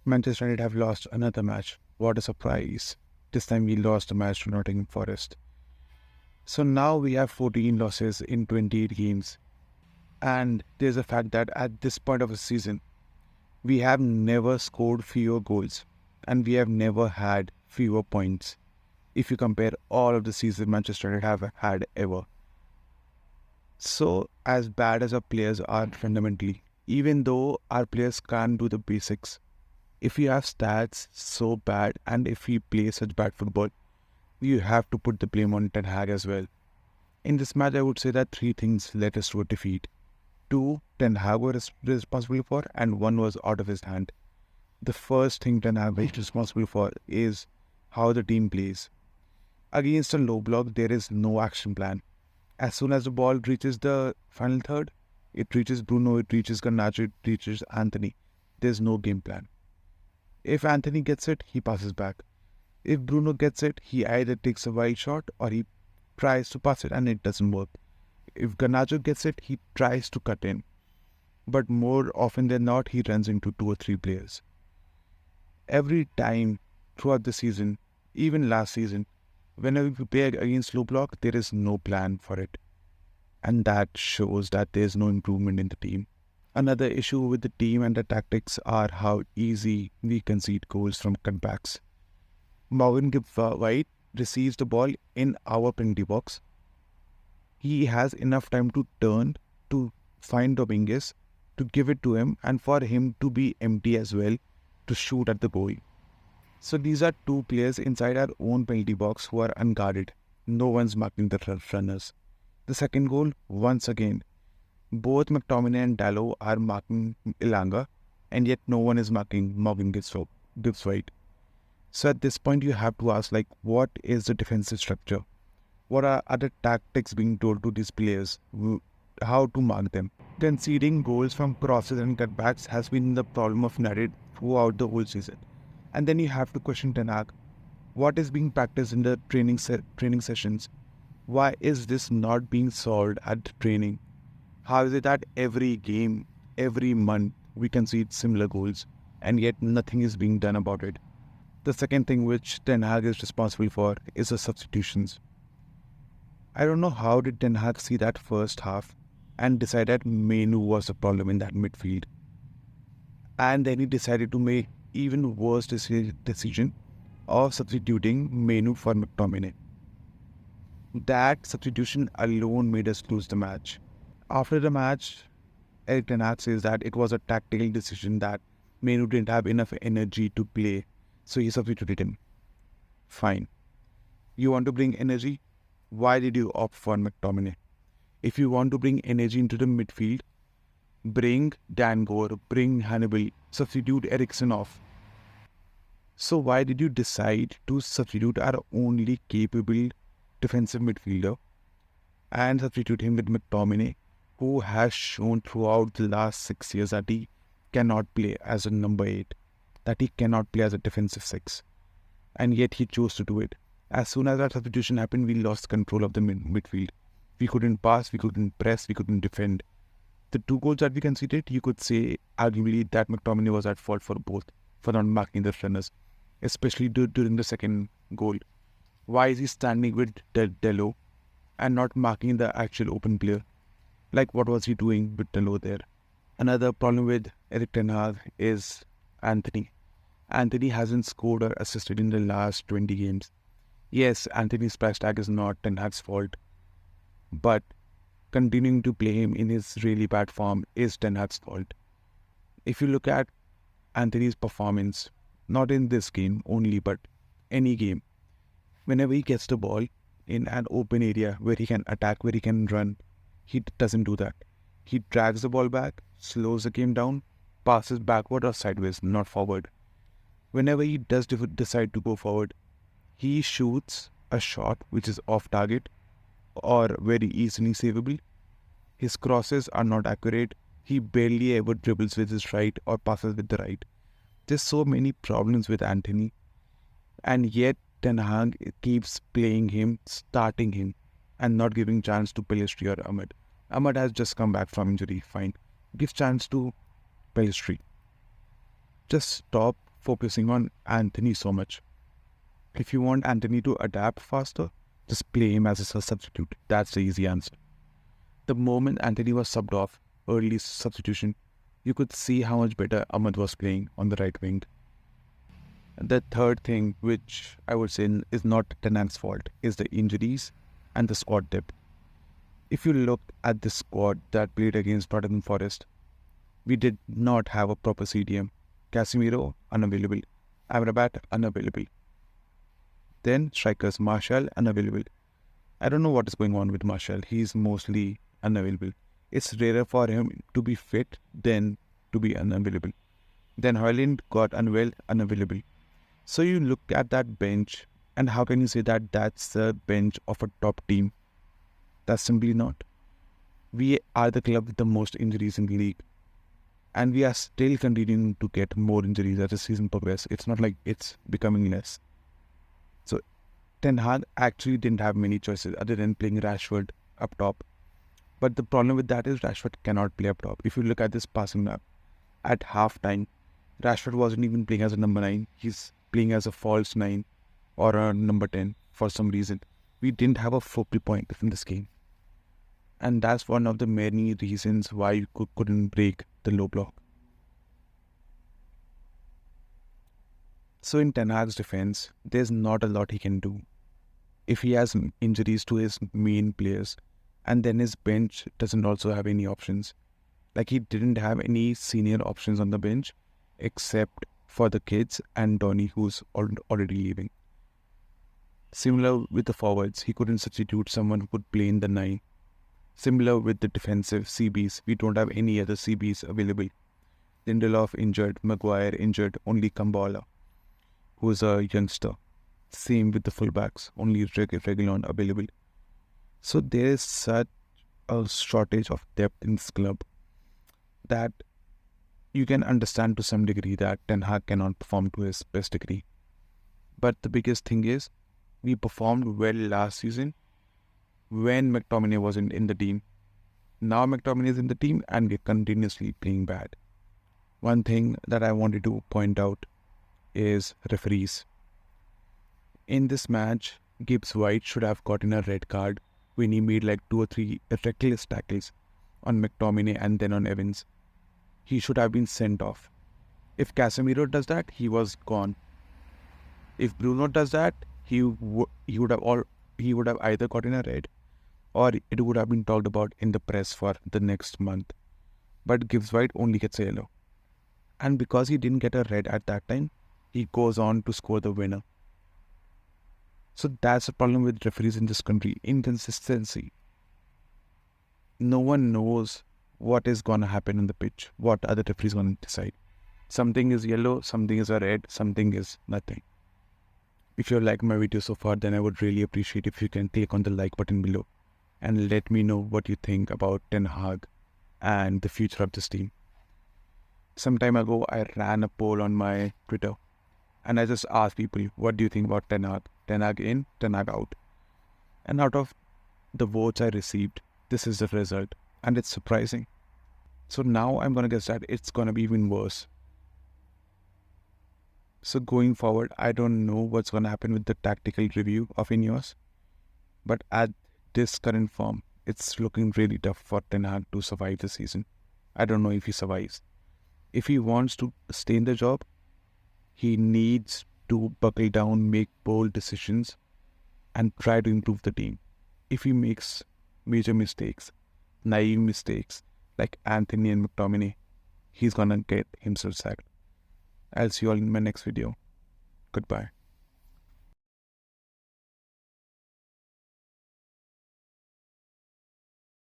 Manchester United have lost another match. What a surprise. This time we lost a match to Nottingham Forest. So now we have 14 losses in 28 games. And there's a fact that at this point of the season, we have never scored fewer goals and we have never had fewer points if you compare all of the seasons Manchester United have had ever. So, as bad as our players are fundamentally, even though our players can't do the basics, if you have stats so bad and if we play such bad football, you have to put the blame on Ten Hag as well. In this match, I would say that three things led us to a defeat. Two, Ten Hag was responsible for, and one was out of his hand. The first thing Ten Hag is responsible for is how the team plays. Against a low block, there is no action plan. As soon as the ball reaches the final third, it reaches Bruno, it reaches Garnacho, it reaches Anthony. There's no game plan. If Anthony gets it, he passes back. If Bruno gets it, he either takes a wide shot or he tries to pass it and it doesn't work. If Garnacho gets it, he tries to cut in. But more often than not, he runs into two or three players. Every time throughout the season, even last season, whenever we play against low block, there is no plan for it. And that shows that there's no improvement in the team. Another issue with the team and the tactics are how easy we concede goals from cutbacks. Morgan White receives the ball in our penalty box. He has enough time to turn, to find Dominguez, to give it to him, and for him to be empty as well, to shoot at the goal. So these are two players inside our own penalty box who are unguarded. No one's marking the runners. The second goal, once again, both McTominay and Dalot are marking Ilanga, and yet no one is marking Morgan Gibbs White. So at this point, you have to ask, what is the defensive structure? What are other tactics being told to these players? How to mark them? Conceding goals from crosses and cutbacks has been the problem of United throughout the whole season. And then you have to question Ten Hag. What is being practiced in the training sessions? Why is this not being solved at training? How is it that every game, every month, we concede similar goals, and yet nothing is being done about it? The second thing which Ten Hag is responsible for is the substitutions. I don't know how did Ten Hag see that first half and decide that Menu was the problem in that midfield. And then he decided to make even worse decision of substituting Menu for McTominay. That substitution alone made us lose the match. After the match, Erik Ten Hag says that it was a tactical decision that Menu didn't have enough energy to play, so he substituted him. Fine. You want to bring energy? Why did you opt for McTominay? If you want to bring energy into the midfield, bring Dan Gore, bring Hannibal, substitute Eriksen off. So why did you decide to substitute our only capable defensive midfielder and substitute him with McTominay, who has shown throughout the last 6 years that he cannot play as a number 8, that he cannot play as a defensive 6, and yet he chose to do it. As soon as that substitution happened, we lost control of the midfield. We couldn't pass, we couldn't press, we couldn't defend. The two goals that we conceded, you could say arguably that McTominay was at fault for both, for not marking the runners, especially during the second goal. Why is he standing with Dalot and not marking the actual open player? What was he doing with Dalot there? Another problem with Erik Ten Hag is Anthony. Anthony hasn't scored or assisted in the last 20 games. Yes, Anthony's price tag is not Ten Hag's fault, but continuing to play him in his really bad form is Ten Hag's fault. If you look at Anthony's performance, not in this game only, but any game, whenever he gets the ball in an open area where he can attack, where he can run, he doesn't do that. He drags the ball back, slows the game down, passes backward or sideways, not forward. Whenever he does decide to go forward, he shoots a shot which is off target or very easily savable. His crosses are not accurate. He barely ever dribbles with his right or passes with the right. There's so many problems with Anthony, and yet Ten Hag keeps playing him, starting him, and not giving chance to Pellistri or Ahmed. Ahmed has just come back from injury, fine. Give chance to Pellistri. Just stop focusing on Anthony so much. If you want Anthony to adapt faster, just play him as a substitute. That's the easy answer. The moment Anthony was subbed off, early substitution, you could see how much better Ahmed was playing on the right wing. The third thing, which I would say is not Ten Hag's fault, is the injuries and the squad depth. If you look at the squad that played against Nottingham Forest, we did not have a proper CDM. Casemiro, unavailable. Amrabat, unavailable. Then strikers, Martial, unavailable. I don't know what is going on with Martial. He's mostly unavailable. It's rarer for him to be fit than to be unavailable. Then Haaland got unavailable. So you look at that bench, and how can you say that that's the bench of a top team? That's simply not. We are the club with the most injuries in the league. And we are still continuing to get more injuries as the season progresses. It's not like it's becoming less. So Ten Hag actually didn't have many choices other than playing Rashford up top. But the problem with that is Rashford cannot play up top. If you look at this passing map, at half-time, Rashford wasn't even playing as a number 9. He's playing as a false 9 or a number 10 for some reason. We didn't have a focal point in this game. And that's one of the many reasons why you couldn't break the low block. So in Ten Hag's defense, there's not a lot he can do. If he has injuries to his main players, and then his bench doesn't also have any options. Like he didn't have any senior options on the bench, except for the kids and Donny, who's already leaving. Similar with the forwards, he couldn't substitute someone who could play in the 9. Similar with the defensive CBs, we don't have any other CBs available. Lindelof injured, Maguire injured, only Kambala, who's a youngster. Same with the fullbacks, only Reguilon available. So there is such a shortage of depth in this club that you can understand to some degree that Ten Hag cannot perform to his best degree. But the biggest thing is, we performed well last season when McTominay wasn't in the team. Now McTominay is in the team and we're continuously playing bad. One thing that I wanted to point out is referees. In this match, Gibbs White should have gotten a red card when he made like 2 or 3 reckless tackles on McTominay and then on Evans. He should have been sent off. If Casemiro does that, he was gone. If Bruno does that, he would have either gotten a red or it would have been talked about in the press for the next month. But Gibbs White only gets a yellow. And because he didn't get a red at that time, he goes on to score the winner. So that's the problem with referees in this country. Inconsistency. No one knows what is going to happen on the pitch, what other referees going to decide. Something is yellow, something is a red, something is nothing. If you like my video so far, then I would really appreciate if you can click on the like button below and let me know what you think about Ten Hag and the future of this team. Some time ago, I ran a poll on my Twitter and I just asked people, what do you think about Ten Hag? Ten Hag in, Ten Hag out. And out of the votes I received, this is the result. And it's surprising. So now I'm going to guess that it's going to be even worse. So going forward, I don't know what's going to happen with the tactical review of Ineos. But at this current form, it's looking really tough for Ten Hag to survive the season. I don't know if he survives. If he wants to stay in the job, he needs to buckle down, make bold decisions, and try to improve the team. If he makes major mistakes, naive mistakes, like Anthony and McTominay, he's gonna get himself sacked. I'll see you all in my next video. Goodbye.